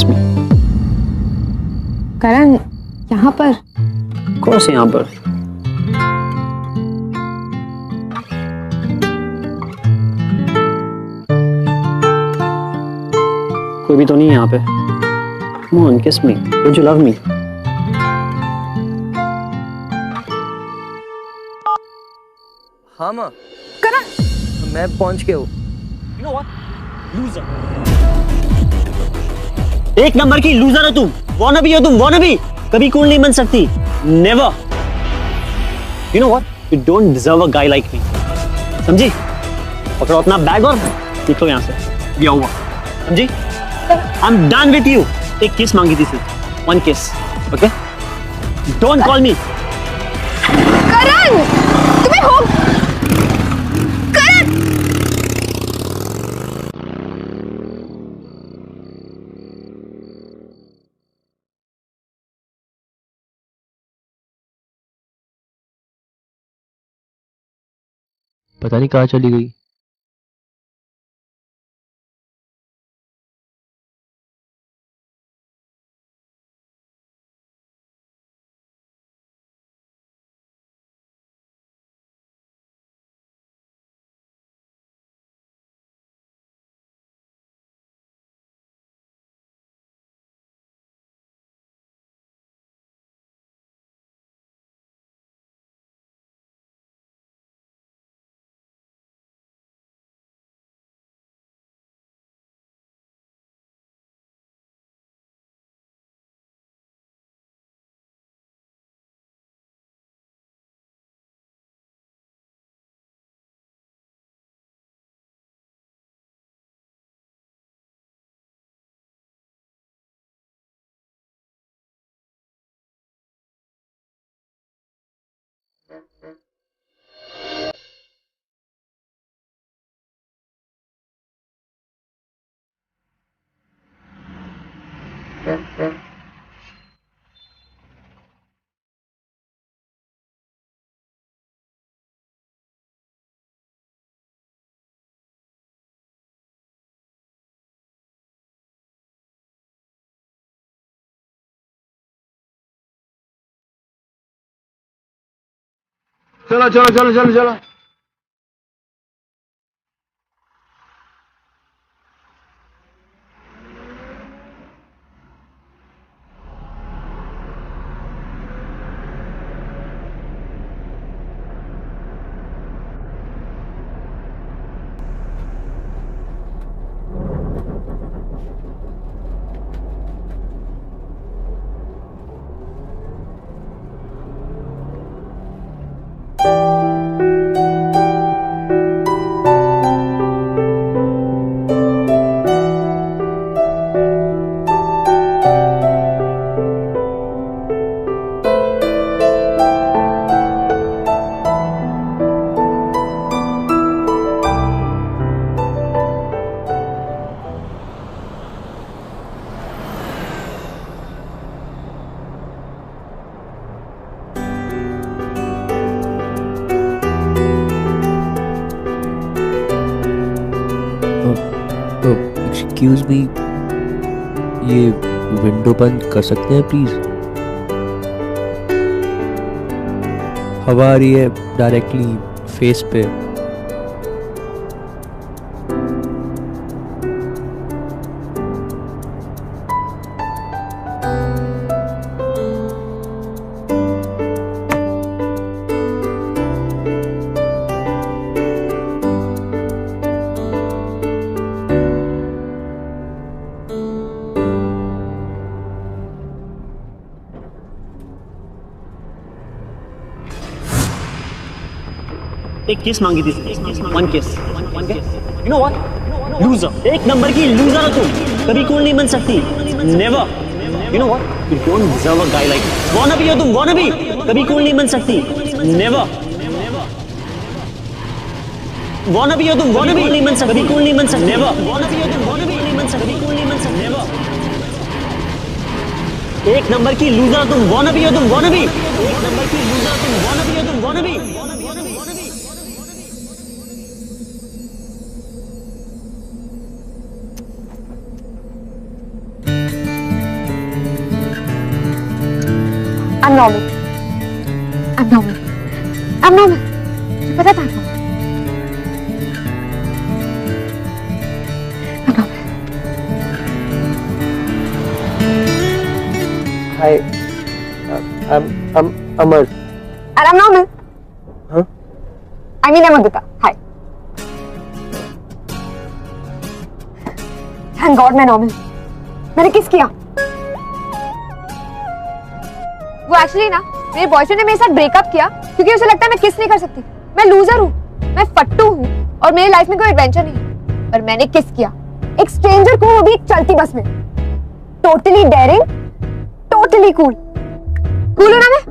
किस मी। करण, यहाँ पर? कौन से यहाँ पर? कोई भी तो नहीं है यहाँ पे। Come on, kiss me. Don't you love me? हाँ माँ, करण, मैं पहुँच गया हूँ। You know what? Loser. एक नंबर की लूजर हो तुम। वाना भी हो तुम, वाना भी। कभी कूल नहीं बन सकती। Never. You know what? You don't deserve a guy like me. समझी? पकड़ो अपना बैग और निकलो यहाँ से। दिया हुआ। समझी? I'm done with you. एक किस मांगी थी सिर्फ। One kiss. Okay? Don't call me. करण, तुम्हें हो? करण! पता नहीं कहाँ चली गई। चलो चलो चलो चलो चलो। एक्सक्यूज मी, ये विंडो बंद कर सकते हैं प्लीज? हवा आ रही है डायरेक्टली फेस पे। एक किस मांगी थी। One kiss. Okay? You know what? Loser. एक नंबर की लूजर हो तुम। कभी कूल नहीं बन सकती। Never. You know what? You don't deserve a guy like me. Wanna be हो तुम, wanna be. कभी कूल नहीं बन सकती। Never. Wanna be हो तुम, wanna be. नहीं बन सकती। कभी कूल नहीं बन सकती। Never. Wanna be हो तुम, wanna be. नहीं बन सकती। कभी कूल नहीं बन सकती। Never. एक नंबर की लूजर हो तुम, wanna be हो तुम, wanna be. एक नंबर की लूजर हो तुम, wanna be हो तुम, wanna be. I'm normal. I'm normal. I'm normal. मुझे पता था I'm normal. I'm normal. Hi, I'm Amar. And I'm normal. Huh? I mean Amrita. Hi. Thank God मैं normal. मैंने किस किया? वो एक्चुअली ना मेरे बॉयफ्रेंड ने मेरे साथ ब्रेकअप किया क्योंकि उसे लगता है मैं किस नहीं कर सकती। मैं लूजर हूँ, मैं फट्टू हूँ और मेरी लाइफ में कोई एडवेंचर नहीं है। पर मैंने किस किया एक स्ट्रेंजर को, वो भी एक चलती बस में। Totally daring, totally cool. Cool हूँ ना मैं?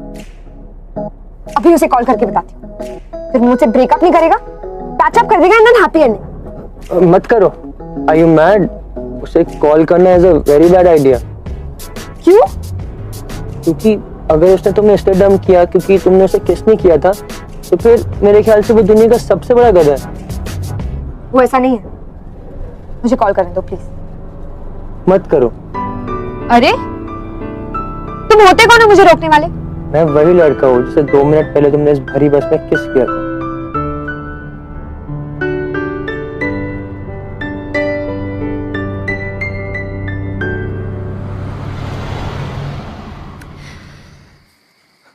अभी उसे कॉल करके बताती हूँ, फिर मुझसे ब्रेकअप नहीं करेगा, पैचअप कर देगा एंड देन हैप्पी एंडिंग। मत करो। Are you mad? उसे कॉल करना is a very bad idea. क्यों? क्योंकि अगर उसने तुम्हें इसलिए डम किया क्योंकि तुमने उसे किस नहीं किया था, तो फिर मेरे ख्याल से वो दुनिया का सबसे बड़ा गधा है। वो ऐसा नहीं है, मुझे कॉल करने दो प्लीज। मत करो। अरे तुम होते कौन हो मुझे रोकने वाले? मैं वही लड़का हूँ जिसे 2 मिनट पहले तुमने इस भरी बस में किस किया था।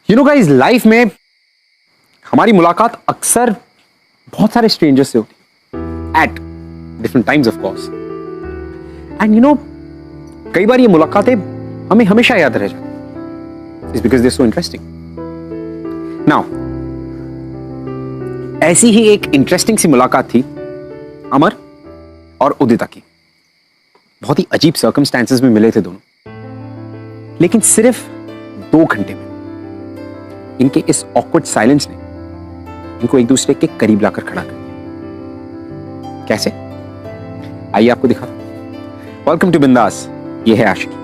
यू नो गाइस, लाइफ में हमारी मुलाकात अक्सर बहुत सारे स्ट्रेंजर्स से होती है at different times of course. And you know, कई बार ये मुलाकातें हमें हमेशा याद रह जाती is because they so interesting. Now ऐसी ही एक इंटरेस्टिंग सी मुलाकात थी अमर और उदिता की। बहुत ही अजीब सर्कमस्टेंसेस में मिले थे दोनों, लेकिन सिर्फ 2 घंटे में इनके इस ऑकवर्ड साइलेंस ने इनको एक दूसरे के करीब लाकर खड़ा कर दिया। कैसे? आइए आपको दिखा। वेलकम टू बिंदास, ये है आशिकी।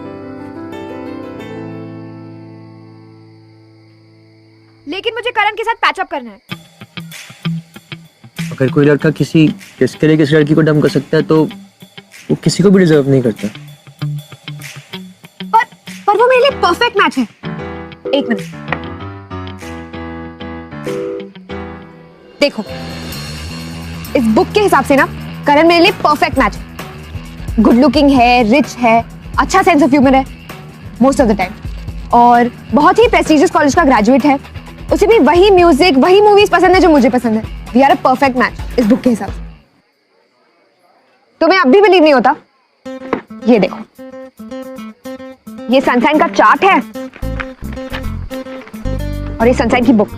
लेकिन मुझे करण के साथ पैचअप करना है। अगर कोई लड़का किसी किसके लिए किसी लड़की को डम कर सकता है तो वो किसी को भी डिजर्व नहीं करता। पर वो मेरे लिए परफेक्ट मैच है। एक मिनट देखो, इस बुक के हिसाब से ना करण मेरे लिए परफेक्ट मैच है। गुड लुकिंग है, रिच है, अच्छा सेंस ऑफ ह्यूमर है मोस्ट ऑफ द टाइम, और बहुत ही प्रेस्टिजियस कॉलेज का ग्रेजुएट है। उसे भी वही म्यूजिक, वही मूवीज पसंद है जो मुझे पसंद है। We are a perfect match इस बुक के हिसाब से। तुम्हें अब भी बिलीव नहीं होता? ये देखो, ये सनशाइन का चार्ट है और ये सनशाइन की बुक।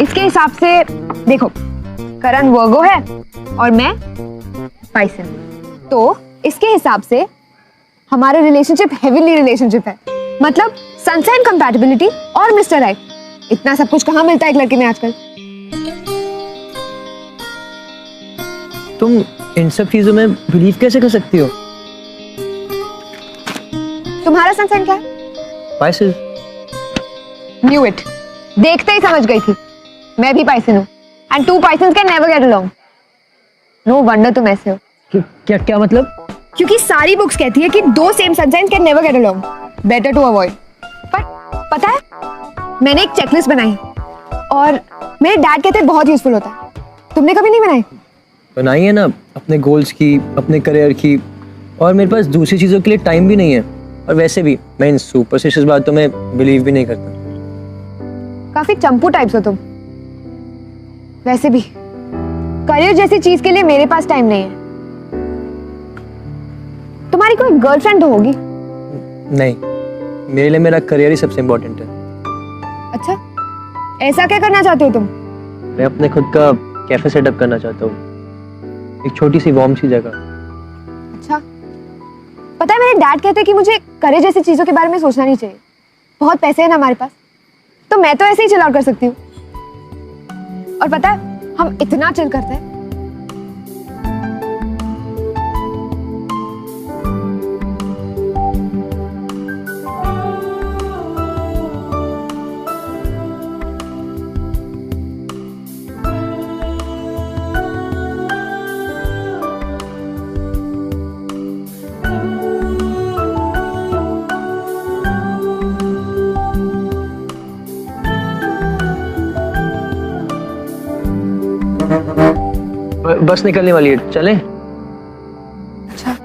इसके हिसाब से देखो, करण वर्गो है और मैं पाइसन। तो इसके हिसाब से हमारा रिलेशनशिप हेवनली रिलेशनशिप है। मतलब सनशाइन कंपैटिबिलिटी और मिस्टर राइट। इतना सब कुछ कहाँ मिलता है एक लड़के में आजकल। तुम इन सब चीजों में बिलीव कैसे कर सकती हो? तुम्हारा सनशाइन क्या है? पाइसेस। न्यू इट, देखते ही समझ गई थी। मैं भी पाइसन हूँ and 2 Pisceans can never get along. No wonder तुम ऐसे हो। क्या क्या मतलब? क्योंकि सारी बुक्स कहती है कि 2 same sunshines can never get along, better to avoid. पर पता है, मैंने एक चेकलिस्ट बनाई और मेरे डैड कहते हैं बहुत यूजफुल होता है। तुमने कभी नहीं बनाई? बनाई है ना, अपने गोल्स की, अपने करियर की, और मेरे पास दूसरी चीजों के लिए टाइम भी नहीं है। और वैसे भी मैं इन सुपरस्टिशियस बातों में बिलीव भी नहीं करता। काफी चंपू टाइप्स हो तुम। वैसे भी करियर जैसी चीज के लिए मेरे पास टाइम नहीं है। तुम्हारी कोई गर्लफ्रेंड तो होगी? नहीं, मेरे लिए मेरा करियर ही सबसे इम्पोर्टेंट है। अच्छा, ऐसा क्या करना चाहते हो तुम? मैं अपने खुद का कैफे सेटअप करना चाहता हूँ, एक छोटी सी वार्म सी जगह। अच्छा, पता है मेरे डैड कहते हैं कि मुझे करियर जैसी चीजों के बारे में सोचना नहीं चाहिए। बहुत पैसे हैं ना हमारे पास, तो मैं तो ऐसे ही चिल आउट कर सकती हूँ। और पता है हम इतना चिल करते हैं। बस निकलने वाली है, चलें? अच्छा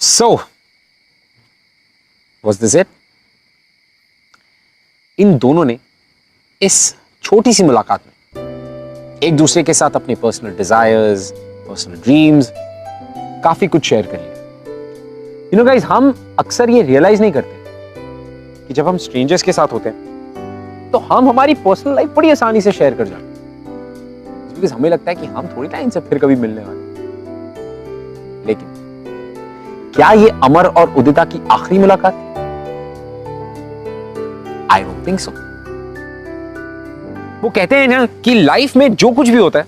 So, was this it? इन दोनों ने इस छोटी सी मुलाकात में एक दूसरे के साथ अपने पर्सनल डिजायर्स, पर्सनल ड्रीम्स काफी कुछ शेयर कर लिया। यू नो गाइस, हम अक्सर ये रियलाइज नहीं करते कि जब हम स्ट्रेंजर्स के साथ होते हैं तो हम हमारी पर्सनल लाइफ बड़ी आसानी से शेयर कर जाते हैं, बिकॉज़ हमें लगता है कि हम थोड़ी ना इनसे फिर कभी मिलने वाले। लेकिन क्या ये अमर और उदिता की आखिरी मुलाकात थी? I don't think so. वो कहते हैं ना कि लाइफ में जो कुछ भी होता है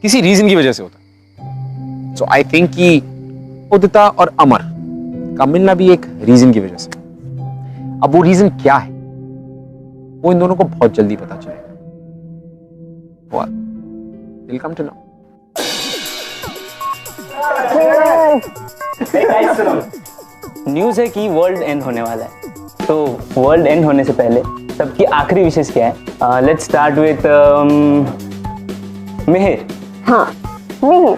किसी रीजन की वजह से होता है। सो आई थिंक कि उदिता और अमर का मिलना भी एक रीजन की वजह से। अब वो रीजन क्या है वो इन दोनों को बहुत जल्दी पता चलेगा। Welcome to know. न्यूज़ है कि वर्ल्ड एंड होने वाला है, तो वर्ल्ड एंड होने से पहले सबकी आखिरी विशेष क्या है? Let's start with Mihir. हाँ नहीं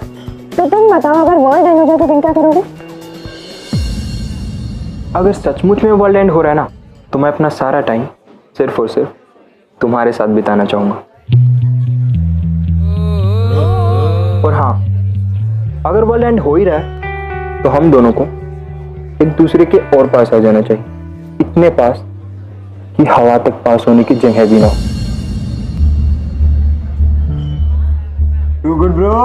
तो तुम बताओ, अगर वर्ल्ड एंड हो जाए तो तुम क्या करोगे? अगर सचमुच में वर्ल्ड एंड हो रहा है ना, तो मैं अपना सारा टाइम सिर्फ और सिर्फ तुम्हारे साथ बिताना चाहूंगा। और हाँ, अगर वर्ल्ड एंड हो ही रहा है तो हम दोनों को एक दूसरे के और पास आ जाना चाहिए, इतने पास कि हवा तक पास होने की जगह भी ना हो। Too good, bro.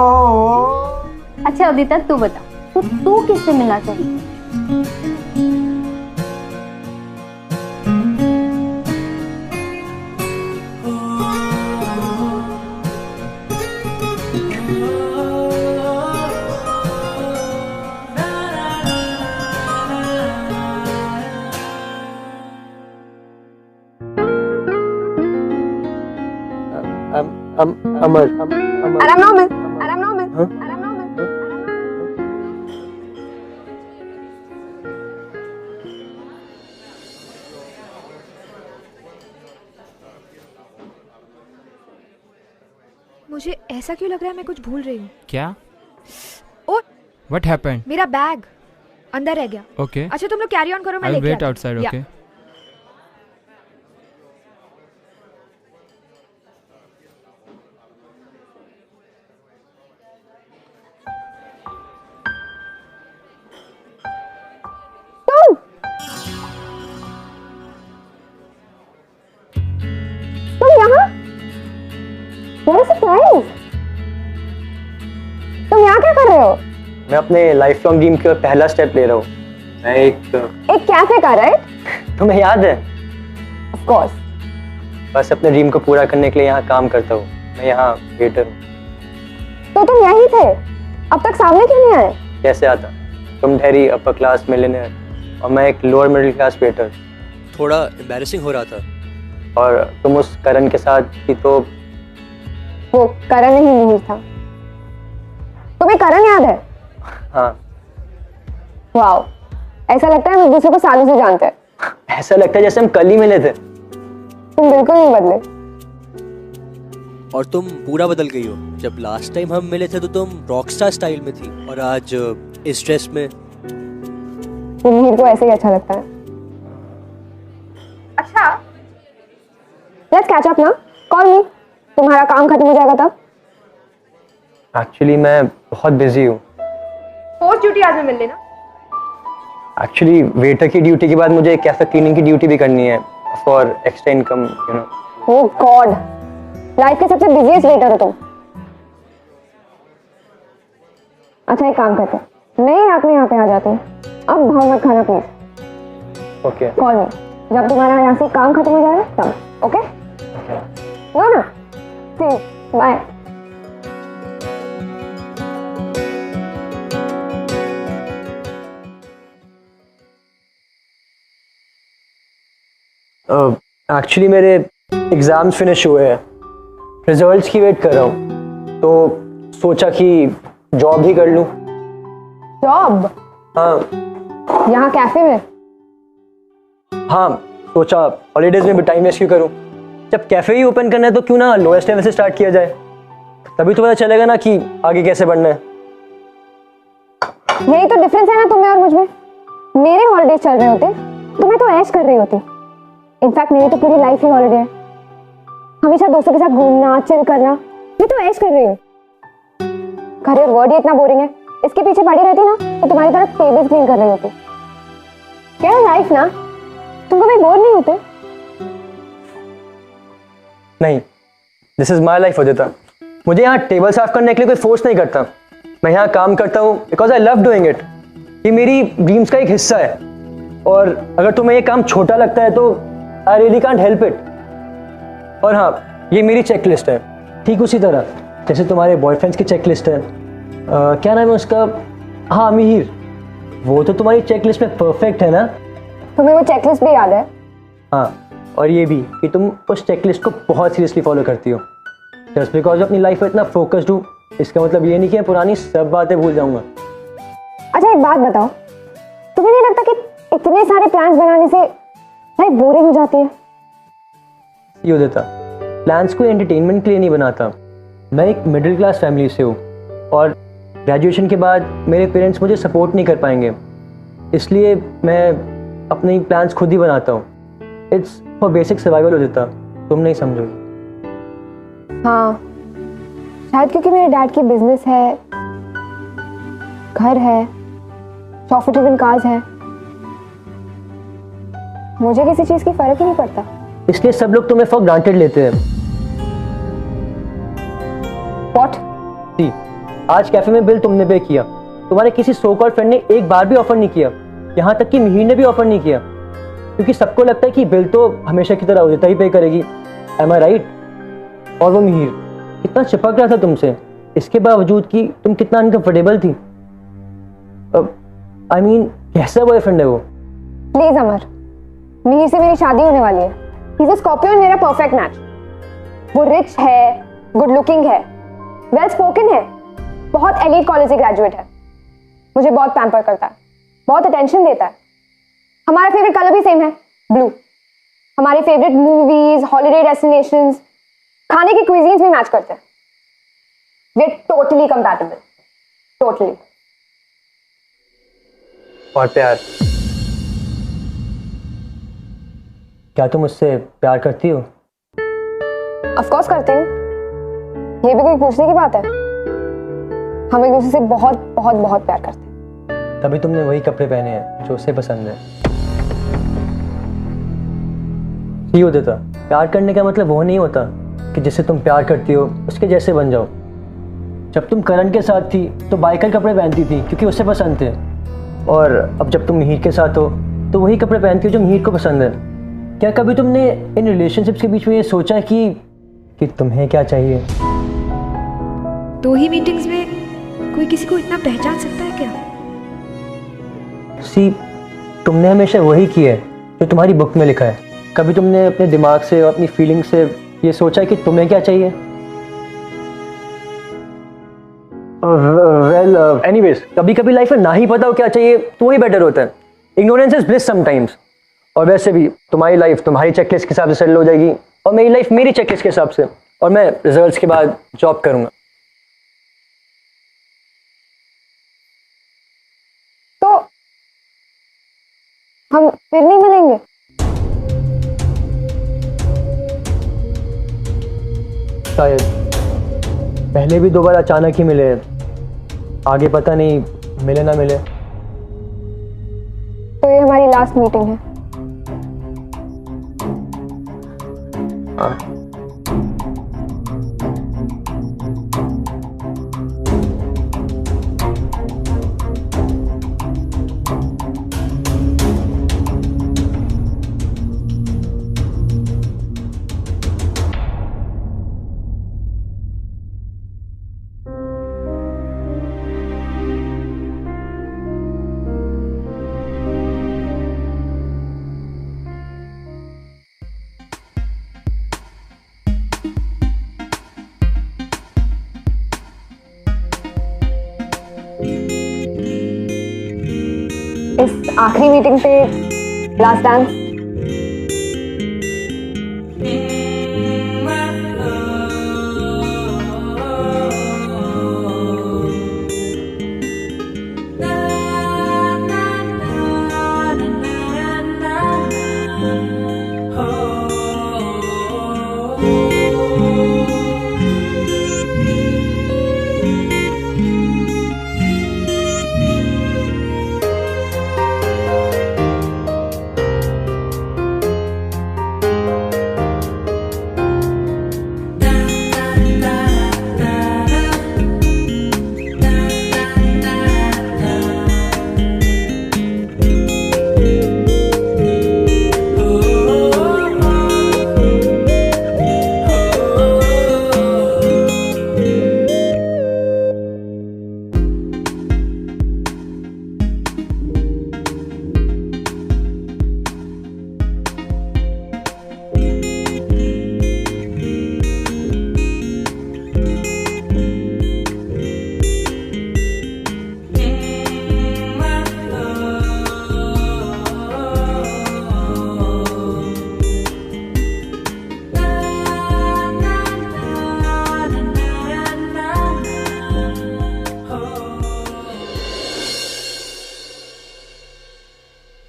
अच्छा उदिता, तू बता, तो तू किससे मिलना चाहिए? अमर, And I'm normal. And I'm normal. Huh? And I'm normal. मुझे ऐसा क्यों लग रहा है मैं कुछ भूल रही हूँ? क्या? ओ, What happened? मेरा बैग अंदर रह गया। Okay. अच्छा तुम लोग कैरी ऑन करो, मैं I'll लेके wait आती हूँ। outside. Yeah. Okay. तुम यहाँ? What a surprise! तुम यहाँ क्या कर रहे हो? मैं अपने लाइफ लॉन्ग ड्रीम की ओर पहला स्टेप ले रहा हूँ। मैं एक कैफे का, राइट? तुम्हें याद है? Of course. बस अपने ड्रीम को पूरा करने के लिए यहाँ काम करता हूँ। मैं यहाँ वेटर हूँ। तो तुम यहीं थे? अब तक सामने क्यों नहीं आए? कैसे आता? तुम ठहरी अपर क्लास मिलियनेयर और मैं एक लोअर मिडिल क्लास वेटर। थोड़ा एम्बैरेसिंग हो रहा था। और तुम उस करण के साथ थी तो वो करण नहीं था। तुम्हें करण याद है? हाँ। वाओ, ऐसा लगता है हम एक दूसरे को सालों से जानते हैं। ऐसा लगता है जैसे हम कल ही मिले थे। तुम बिल्कुल नहीं बदले। और तुम पूरा बदल गई हो। जब लास्ट टाइम हम मिले थे तो तुम रॉकस्टार स्टाइल में थी और आज इस ड्रेस में। मिहिर को ऐसे ही अच्छा लगता है। अच्छा, लेट्स कैच अप ना। कॉल मी, तुम्हारा काम खत्म हो जाएगा तब। एक्चुअली मैं बहुत बिजी हूँ। फोर्थ ड्यूटी आज में मिल लेना। एक्चुअली वेटर की ड्यूटी के बाद मुझे कैफे क्लीनिंग की ड्यूटी भी करनी है for extra income, you know. Oh God, life के सबसे बिजीएस्ट वेटर हो तुम। अच्छा एक काम करते हैं, मैं ही रात में यहाँ पे आ जाती हूँ। अब भाव मत खाना प्लीज। ओके। कॉल मी जब तुम्हारा यहाँ से काम खत्म हो जाए तब। ओके नो ना, सी बाय। एक्चुअली मेरे एग्जाम्स फिनिश हुए हैं, रिजल्ट्स की वेट कर रहा हूँ, तो सोचा कि जॉब ही कर लूँ। जॉब? हाँ यहाँ कैफे में? हाँ, सोचा हॉलीडेज में भी टाइम वेस्ट क्यों करूँ। जब कैफे ही ओपन करना है तो क्यों ना लोएस्ट लेवल से स्टार्ट किया जाए, तभी तो पता चलेगा ना कि आगे कैसे बढ़ना है। यही तो डिफरेंस है ना तुम्हें और मुझ में। मेरे हॉलीडेज चल रहे होते, तुम्हें तो ऐश कर रही होती। इनफैक्ट मेरी तो पूरी लाइफ ही हॉलीडे है। हमेशा दोस्तों के साथ घूमना, चिल करना, मैं तो ऐश कर रही हूँ। करियर वर्ड ही इतना बोरिंग है, इसके पीछे पड़ी रहती ना तो तुम्हारी तरफ टेबल्स क्लीन कर रही होती। क्या लाइफ ना, तुम कभी बोर नहीं होते? नहीं, दिस इज माई लाइफ उदिता। मुझे यहाँ टेबल साफ करने के लिए कोई फोर्स नहीं करता। मैं यहाँ काम करता हूँ because I love doing it. ये मेरी ड्रीम्स का एक हिस्सा है, और अगर तुम्हें ये काम छोटा लगता है तो I really can't help it. और हाँ, ये मेरी चेकलिस्ट है, ठीक उसी तरह जैसे तुम्हारे बॉयफ्रेंड्स की चेकलिस्ट है। क्या नाम है उसका? हाँ, मिहिर। वो तो तुम्हारी चेकलिस्ट में परफेक्ट है ना? तुम्हें वो चेकलिस्ट भी याद है? हाँ, और ये भी कि तुम उस चेकलिस्ट को बहुत सीरियसली फॉलो करती हो। जस्ट बिकॉज अपनी लाइफ में इतना फोकस्ड हूँ, इसका मतलब ये नहीं कि मैं पुरानी सब बातें भूल जाऊंगा। अच्छा एक बात बताओ, तुम्हें नहीं लगता कि इतने सारे प्लान्स बनाने से लाइफ बोरिंग हो जाती है? ये देता, प्लान्स को एंटरटेनमेंट के लिए नहीं बनाता। मैं एक मिडिल क्लास फैमिली से हूँ, और ग्रेजुएशन के बाद मेरे पेरेंट्स मुझे सपोर्ट नहीं कर पाएंगे, इसलिए मैं अपने प्लान्स खुद ही बनाता हूँ। इट्स फॉर बेसिक सर्वाइवल हो देता, तुम नहीं समझोगे। हाँ, शायद क्योंकि मेरे डैड की बिजनेस है, घर है, प्रॉफिटेबल कार्स है, मुझे किसी चीज की फर्क ही नहीं पड़ता। इसलिए सब लोग तुम्हें फॉर ग्रांटेड लेते हैं। What? जी, आज कैफे में बिल तुमने पे किया, तुम्हारे किसी सो कॉल्ड फ्रेंड ने एक बार भी ऑफर नहीं किया, यहाँ तक कि मिहिर ने भी ऑफर नहीं किया, क्योंकि सबको लगता है कि बिल तो हमेशा की तरह उदिता ही पे करेगी। Am I right? और वो मिहिर कितना चिपक रहा था तुमसे, इसके बावजूद कि तुम कितना अनकंफर्टेबल थी। आई मीन, कैसा बॉयफ्रेंड है वो? प्लीज अमर, मिहिर से मेरी शादी होने वाली है। ही इज अ स्कॉर्पियो, मेरा परफेक्ट मैच। वो रिच है, गुड लुकिंग है, वेल स्पोकन है, बहुत एलीट कॉलेज से ग्रेजुएट है, मुझे बहुत पैम्पर करता है, बहुत अटेंशन देता है। हमारा फेवरेट कलर भी सेम है, ब्लू। हमारे फेवरेट मूवीज, हॉलीडे डेस्टिनेशंस, खाने की क्विजीन्स भी मैच करते हैं। We are totally compatible, totally. और प्यार, क्या तुम उससे प्यार करती हो? ऑफ कोर्स करती हूँ, ये भी कोई पूछने की बात है? हम एक दूसरे से बहुत बहुत बहुत प्यार करते हैं। तभी तुमने वही कपड़े पहने हैं जो उसे पसंद है। ये होता था, प्यार करने का मतलब वो नहीं होता कि जिससे तुम प्यार करती हो उसके जैसे बन जाओ। जब तुम करण के साथ थी तो बाइकर कपड़े पहनती थी क्योंकि उसे पसंद थे, और अब जब तुम मिहिर के साथ हो तो वही कपड़े पहनती हो जो मिहिर को पसंद है। क्या कभी तुमने इन रिलेशनशिप्स के बीच में ये सोचा कि तुम्हें क्या चाहिए? 2 ही मीटिंग्स में कोई किसी को इतना पहचान सकता है क्या? सी, तुमने हमेशा वही किया है जो तुम्हारी बुक में लिखा है। कभी तुमने अपने दिमाग से और अपनी फीलिंग से ये सोचा कि तुम्हें क्या चाहिए? वेल, एनीवेज, कभी कभी लाइफ में ना ही पता हो क्या चाहिए तो वही बेटर होता है। Ignorance is bliss sometimes. और वैसे भी तुम्हारी लाइफ तुम्हारी चेकलिस्ट के हिसाब से सेटल हो जाएगी और मेरी लाइफ मेरी चेकलिस्ट के हिसाब से, और मैं रिजल्ट्स के बाद जॉब करूंगा। तो हम फिर नहीं मिलेंगे? शायद पहले भी 2 बार अचानक ही मिले, आगे पता नहीं मिले ना मिले। तो ये हमारी लास्ट मीटिंग है। हाँ। इस आखिरी मीटिंग पे लास्ट डांस।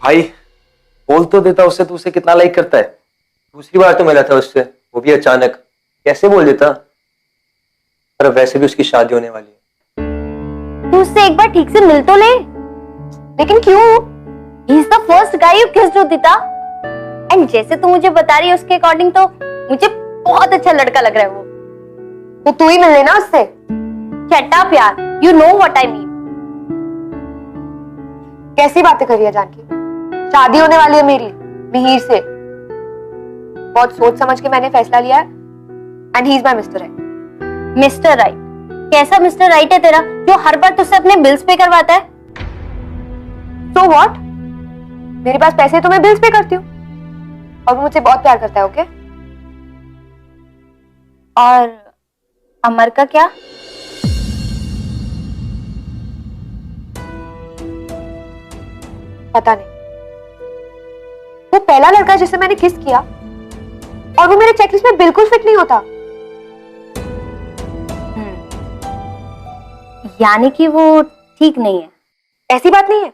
भाई बोल तो देता उससे, तू उसे कितना लाइक करता है। दूसरी बार तो मिला था उससे, वो भी अचानक, कैसे बोल देता। पर वैसे भी उसकी शादी होने वाली है। तू उससे एक बार ठीक से मिल तो ले। लेकिन क्यों? He is the first guy you kissed Udita, and जैसे तू मुझे बता रही है उसके अकॉर्डिंग तो मुझे बहुत अच्छा लड़का लग रहा है वो। तो तू ही मिल लेना उससे। शट अप यार, you know what I mean. कैसी बातें कर रही है जानकी? शादी होने वाली है मेरी मिहिर से। बहुत सोच समझ के मैंने फैसला लिया है, and he is my mister right. Mister right? कैसा मिस्टर राइट है तेरा जो हर बार तुझसे अपने बिल्स पे करवाता है? So what? मेरे पास पैसे तो मैं बिल्स पे करती हूँ, और वो मुझसे बहुत प्यार करता है। ओके? और अमर का क्या? पता नहीं। वो पहला लड़का जिससे मैंने किस किया, और वो मेरे चेकलिस्ट में बिल्कुल फिट नहीं होता। यानी कि वो ठीक नहीं है? ऐसी बात नहीं है,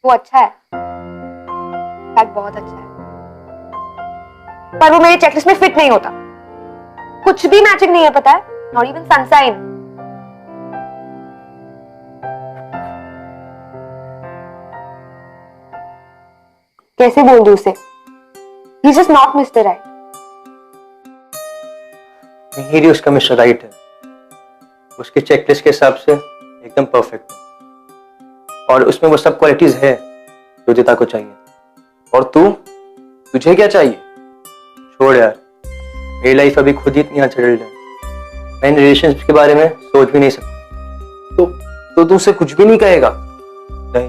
वो अच्छा है, फैक्ट बहुत अच्छा है, पर वो मेरे चेकलिस्ट में फिट नहीं होता। कुछ भी मैचिंग नहीं है, पता है? Not even sunshine. कैसे बोल दूं उसे? He's just not Mr. Right. Mihir ही उसका मिस्टर राइट है। उसके चेकलिस्ट के हिसाब से एकदम परफेक्ट है, और उसमें वो सब क्वालिटीज है जो उदिता को चाहिए। और तुझे क्या चाहिए? छोड़ यार, मेरी लाइफ अभी खुद ही इतनी अनसेटल्ड है, मैं इन रिलेशनशिप के बारे में सोच भी नहीं सकता। तो तू उससे कुछ भी नहीं कहेगा? नहीं,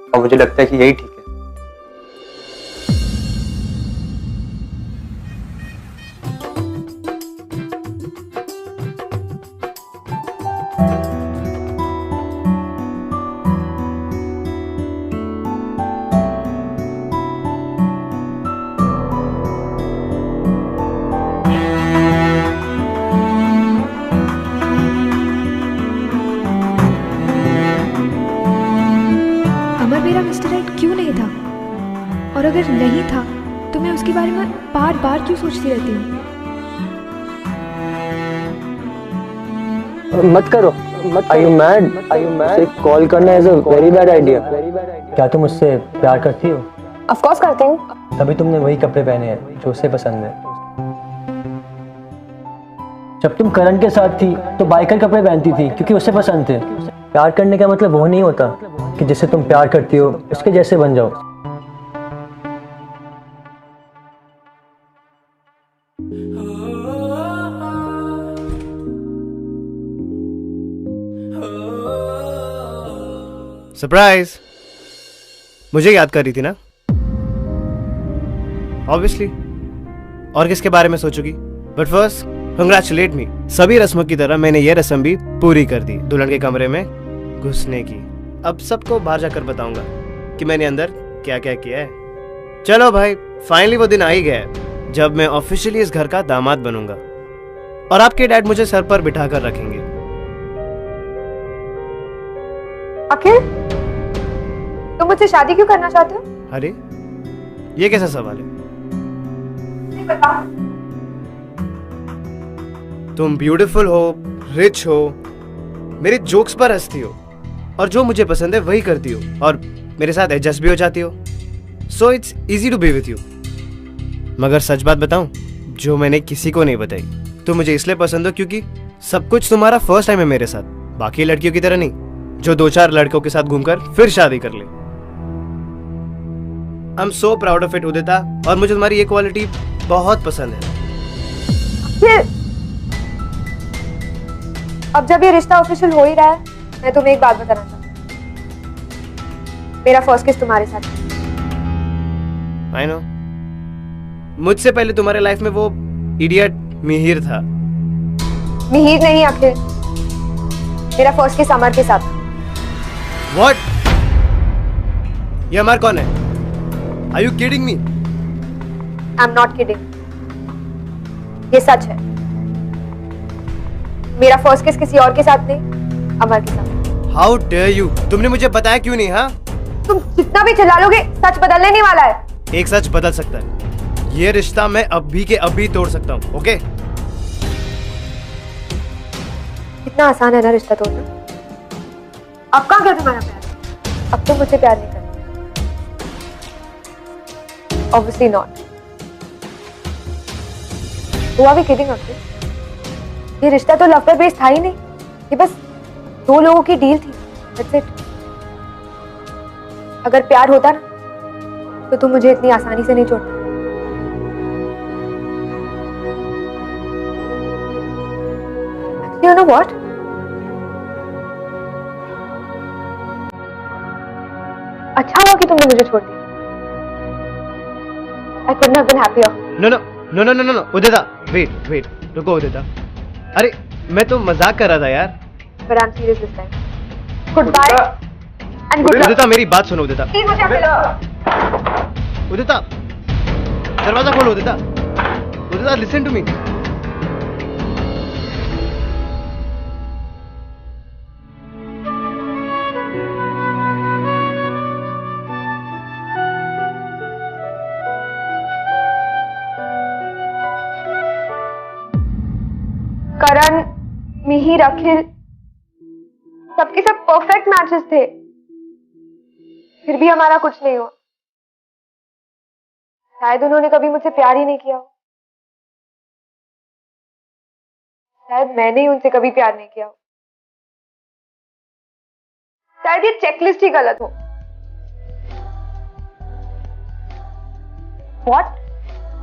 और मुझे लगता है कि यही ठीक है। और अगर नहीं था तो मैं उसके बारे में बार बार क्यों सोचती रहती हूँ? मत करो। Are you mad? उसे कॉल करना is a very bad idea. क्या तुम उससे प्यार करती हो? ऑफ कोर्स करती हूँ। तभी तुमने वही कपड़े पहने हैं जो उसे पसंद है। जब तुम करण के साथ थी तो बाइकर कपड़े पहनती थी क्योंकि उसे पसंद थे। प्यार करने का मतलब वो नहीं होता कि जिससे तुम प्यार करती हो उसके जैसे बन जाओ। सरप्राइज, मुझे याद कर रही थी ना? ऑब्वियसली, और किसके बारे में सोचोगी? बट फर्स्ट कंग्रेचुलेट मी। सभी रस्मों की तरह मैंने ये रस्म भी पूरी कर दी, दुल्हन के कमरे में घुसने की। अब सबको बाहर जाकर बताऊंगा कि मैंने अंदर क्या क्या किया है। चलो भाई, फाइनली वो दिन आ ही गया है जब मैं ऑफिशियली इस घर का दामाद बनूंगा और आपके डैड मुझे सर पर बिठाकर रखेंगे। अखिल, तुम मुझसे शादी क्यों करना चाहते हो? अरे ये कैसा सवाल है? तुम ब्यूटीफुल हो, रिच हो, मेरे जोक्स पर हंसती हो और जो मुझे पसंद है वही करती हो और मेरे साथ एडजस्ट भी हो जाती हो। So it's easy to be with you. मगर सच बात बताऊं, जो मैंने किसी को नहीं बताई, तुम मुझे इसलिए पसंद हो क्योंकि सब कुछ तुम्हारा फर्स्ट टाइम है मेरे साथ, बाकी लड़कियों की तरह नहीं जो 2-4 लड़कों के साथ घूमकर फिर शादी कर ले। I am so proud of it Udita, और मुझे तुम्हारी ये क्वालिटी बहुत पसंद है। फिर अब जब ये रिश्ता ऑफिशियल हो ही रहा है, मैं तुम्हें एक बात बताना चाहती हूँ। मेरा फर्स्ट किस तुम्हारे साथ है। आई नो, मुझसे पहले तुम्हारे लाइफ में वो इडियट मिहिर था। मिहिर नहीं अखिल, मेरा फर्स्ट किस अमर के साथ। What? ये अमर कौन है? Are you kidding me? I'm not kidding. ये सच है। मेरा फर्स्ट किस किसी और के साथ नहीं, अमर के साथ। How dare you? तुमने मुझे बताया क्यों नहीं? हाँ, तुम जितना भी चिल्ला लोगे, सच बदलने नहीं वाला है। एक सच बदल सकता है। ये रिश्ता मैं अभी के अभी तोड़ सकता हूँ। ओके? इतना आसान है ना रिश्ता तोड़ना? अब कहाँ गया तुम्हारा प्यार? अब तुम मुझसे प्यार नहीं करते। Obviously not. Who are we kidding अखिल? ये रिश्ता तो लव पर बेस्ड था ही नहीं। ये बस 2 लोगों की डील थी। That's it. अगर प्यार होता ना, तो तुम मुझे इतनी आसानी से नहीं छोड़ता। You know what? अच्छा हुआ कि तुमने मुझे छोड़ दिया। I couldn't have been happier. No, Udita, wait, रुको उदिता। अरे मैं तो मजाक कर रहा था यार। But I'm serious this time. Goodbye and good luck. उदिता, मेरी बात सुनो उदिता। Please मुझे अकेला। उदिता, दरवाजा खोलो उदिता। उदिता, listen to me. करण, मिहिर, अखिल, सबके सब परफेक्ट मैचेस थे। फिर भी हमारा कुछ नहीं हुआ। शायद उन्होंने कभी मुझसे प्यार ही नहीं किया हो। शायद मैंने ही उनसे कभी प्यार नहीं किया हो। शायद ये चेकलिस्ट ही गलत हो। व्हाट?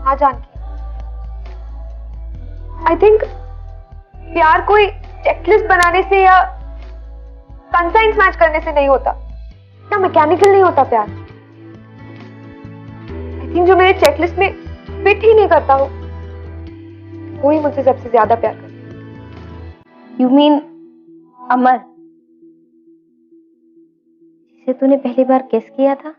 हाँ जानकी, आई थिंक प्यार कोई चेकलिस्ट बनाने से या कंसाइंस मैच करने से नहीं होता, या मैकेनिकल नहीं होता प्यार। आई थिंक जो मेरे चेकलिस्ट में फिट ही नहीं करता हो, वो ही मुझसे सबसे ज्यादा प्यार करता। यू मीन अमर, जिसे तूने पहली बार किस किया था?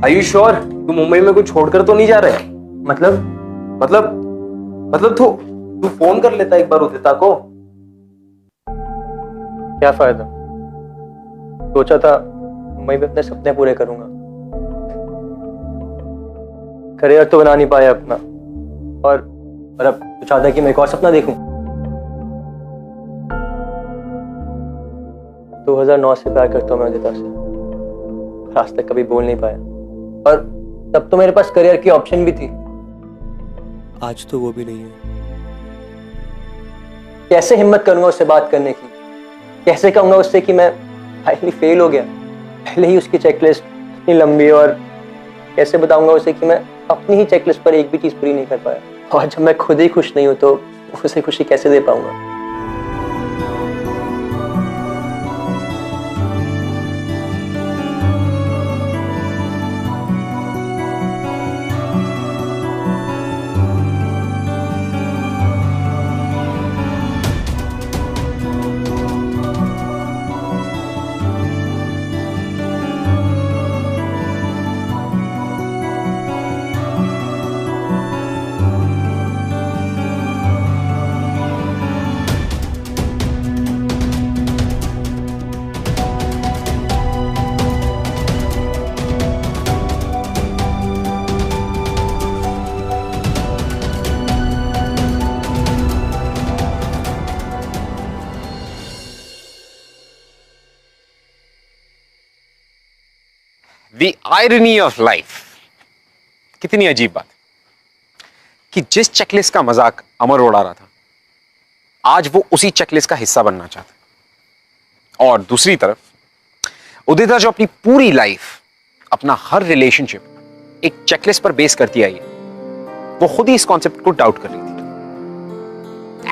Are you sure? तू मुंबई में कुछ छोड़कर तो नहीं जा रहा है? मतलब तू फोन कर लेता एक बार उदिता को। क्या फायदा, सोचा था मुंबई में अपने सपने पूरे करूंगा, करियर तो बना नहीं पाया अपना, और अब तो चाहता कि मैं एक और सपना देखूं। 2009 से प्यार करता हूं मैं उदिता से, और आज तक कभी बोल नहीं पाया, और तब तो मेरे पास करियर की ऑप्शन भी थी। आज तो वो भी नहीं है। कैसे हिम्मत करूंगा उससे बात करने की, कैसे कहूंगा उससे कि मैं फाइनली फेल हो गया, पहले ही उसकी चेकलिस्ट इतनी लंबी है, और कैसे बताऊंगा उसे कि मैं अपनी ही चेकलिस्ट पर एक भी चीज पूरी नहीं कर पाया, और जब मैं खुद ही खुश नहीं हूं तो उसे खुशी कैसे दे पाऊंगा। The irony of life, कितनी अजीब बात कि जिस चेकलिस्ट का मजाक अमर उड़ा रहा था, आज वो उसी चेकलिस्ट का हिस्सा बनना चाहता है। और दूसरी तरफ उदिता जो अपनी पूरी लाइफ, अपना हर रिलेशनशिप एक चेकलिस्ट पर बेस करती आई है, वो खुद ही इस कॉन्सेप्ट को डाउट कर रही थी।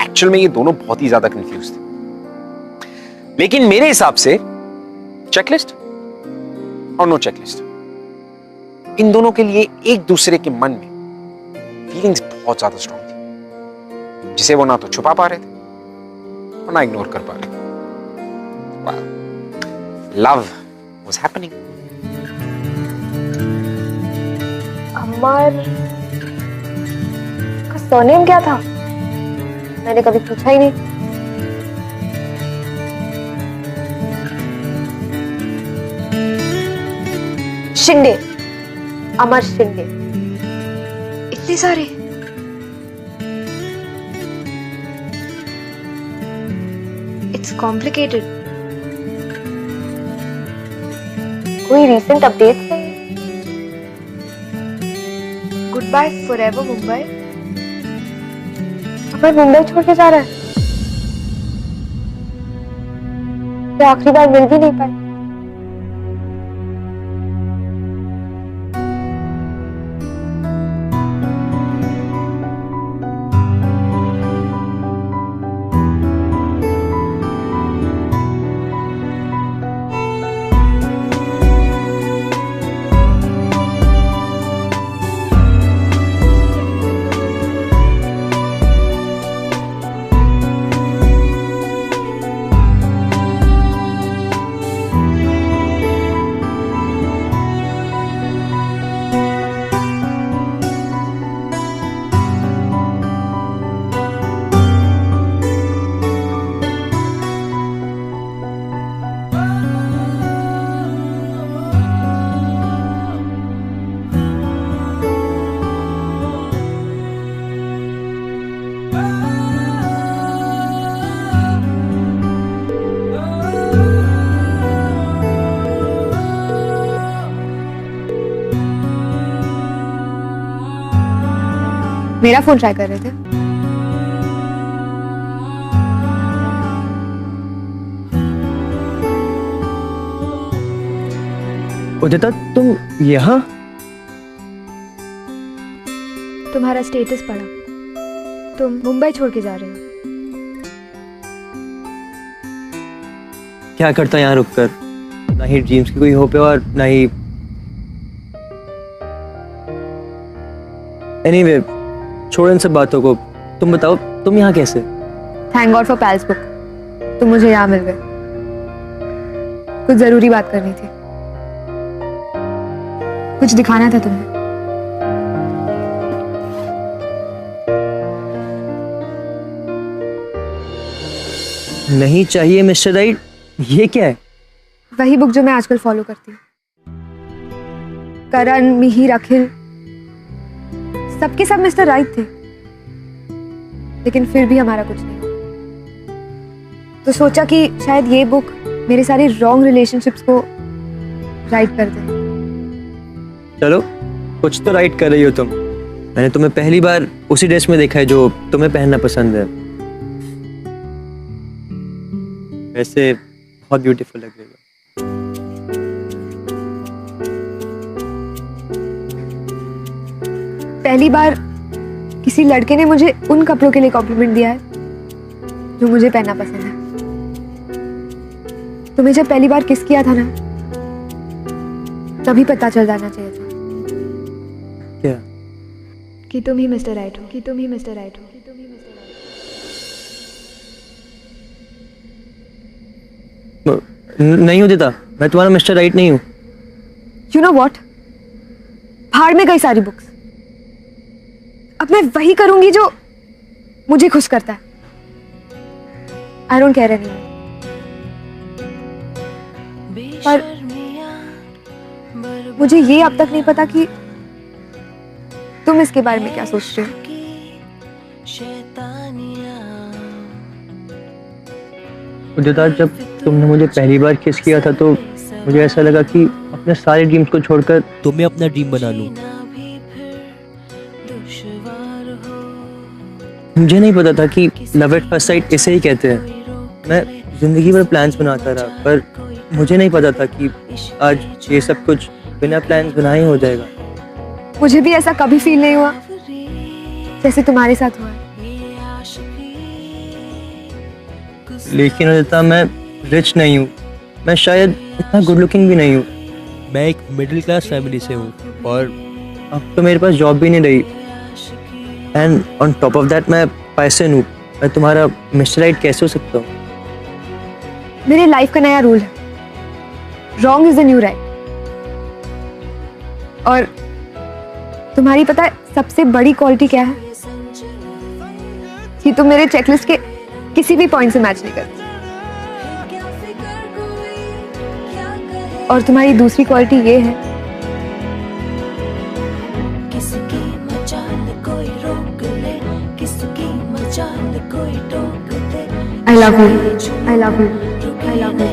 एक्चुअल में ये दोनों बहुत ही ज्यादा कंफ्यूज थे। लेकिन मेरे हिसाब से चेकलिस्ट और नो चेकलिस्ट, इन दोनों के लिए एक दूसरे के मन में फीलिंग्स बहुत ज्यादा स्ट्रांग थी, जिसे वो ना तो छुपा पा रहे थे और ना इग्नोर कर पा रहे थे। Love was happening. अमर का सरनेम क्या था? मैंने कभी पूछा ही नहीं। शिंदे, अमर शिंदे। इतने सारे? It's complicated. कोई रीसेंट अपडेट नहीं? Goodbye forever Mumbai. Amar Mumbai छोड़ के जा रहा है, तो आखिरी बार मिल भी नहीं पाए। मेरा फोन ट्राई कर रहे थे? उदिता, तुम यहाँ? तुम्हारा स्टेटस पढ़ा, तुम मुंबई छोड़ के जा रहे हो। क्या करता यहाँ रुककर? ना ही ड्रीम्स की कोई होप है और ना ही एनीवे, छोड़ इन सब बातों को। तुम बताओ, तुम यहाँ कैसे? थैंक गॉड फॉर पैल्स बुक, तुम मुझे यहाँ मिल गए। कुछ जरूरी बात करनी थी। कुछ दिखाना था तुम्हें। नहीं चाहिए मिस्टर राइट, ये क्या है? वही बुक जो मैं आजकल फॉलो करती हूँ। करण, मिहिर, अखिल, सबके सब मिस्टर राइट थे, लेकिन फिर भी हमारा कुछ नहीं। तो सोचा कि शायद ये बुक मेरे सारे रॉन्ग रिलेशनशिप्स को राइट कर दे। चलो, कुछ तो राइट कर रही हो तुम। मैंने तुम्हें पहली बार उसी ड्रेस में देखा है जो तुम्हें पहनना पसंद है। वैसे बहुत ब्यूटीफुल लग रही हो। पहली बार किसी लड़के ने मुझे उन कपड़ों के लिए कॉम्प्लीमेंट दिया है जो मुझे पहनना पसंद है। तुम्हें जब पहली बार किस किया था ना, तभी पता चल जाना चाहिए था। क्या? कि तुम ही मिस्टर राइट हो, कि तुम ही मिस्टर राइट हो, कि तुम ही मिस्टर राइट नहीं हो देता, मैं तुम्हारा मिस्टर राइट नहीं हूँ। यू नो वॉट, भाड़ में गई सारी बुक्स। अब मैं वही करूंगी जो मुझे खुश करता है। I don't care anymore. पर मुझे ये अब तक नहीं पता कि तुम इसके बारे में क्या सोच रहे हो। उदिता, जब तुमने मुझे पहली बार किस किया था तो मुझे ऐसा लगा कि अपने सारे ड्रीम्स को छोड़कर तुम्हें अपना ड्रीम बना लूं। मुझे नहीं पता था कि लव एट फर्स्ट साइट इसे ही कहते हैं। मैं जिंदगी भर प्लान्स बनाता रहा, पर मुझे नहीं पता था कि आज ये सब कुछ बिना प्लान्स बनाए ही हो जाएगा। मुझे भी ऐसा कभी फील नहीं हुआ जैसे तुम्हारे साथ हुआ है। लेकिन उदिता, मैं रिच नहीं हूँ, मैं शायद इतना गुड लुकिंग भी नहीं हूँ। मैं एक मिडिल क्लास फैमिली से हूँ और अब तो मेरे पास जॉब भी नहीं रही। And on top of that मैं पैसे हूँ। मैं तुम्हारा मिस्टर राइट कैसे हो सकता हूँ? मेरे लाइफ का नया रूल है, wrong is the new right. और तुम्हारी पता है सबसे बड़ी क्वालिटी क्या है? कि तुम मेरे चेकलिस्ट के किसी भी पॉइंट से मैच नहीं करती। और तुम्हारी दूसरी क्वालिटी ये है I love you, I love you, I love you,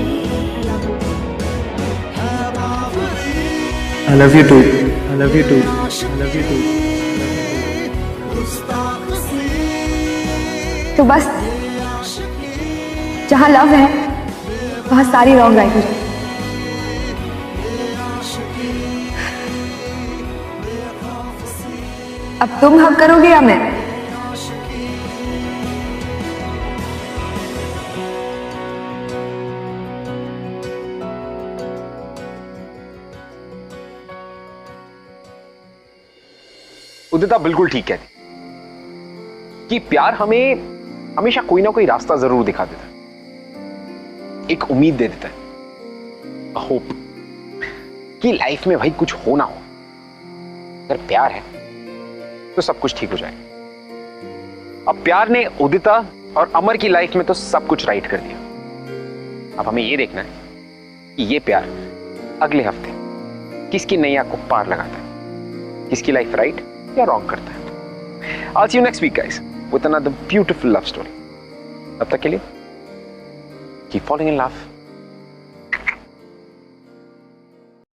I love you too, I love you too, I love you too। तो बस जहाँ लव है वहाँ सारी रॉन्ग राइट हो जाती। अब तुम हक करोगे या मैं? उदिता बिल्कुल ठीक कहती कि प्यार हमें हमेशा कोई ना कोई रास्ता जरूर दिखा देता है, एक उम्मीद दे देता है, होप कि लाइफ में भाई कुछ हो ना हो, अगर प्यार है तो सब कुछ ठीक हो जाएगा। अब प्यार ने उदिता और अमर की लाइफ में तो सब कुछ राइट कर दिया। अब हमें यह देखना है कि ये प्यार अगले हफ्ते किसकी नैया को पार लगाता है, किसकी लाइफ राइट या रॉन्ग करता है। I'll see you next week, guys, with another beautiful love story. तब तक के लिए keep falling in love.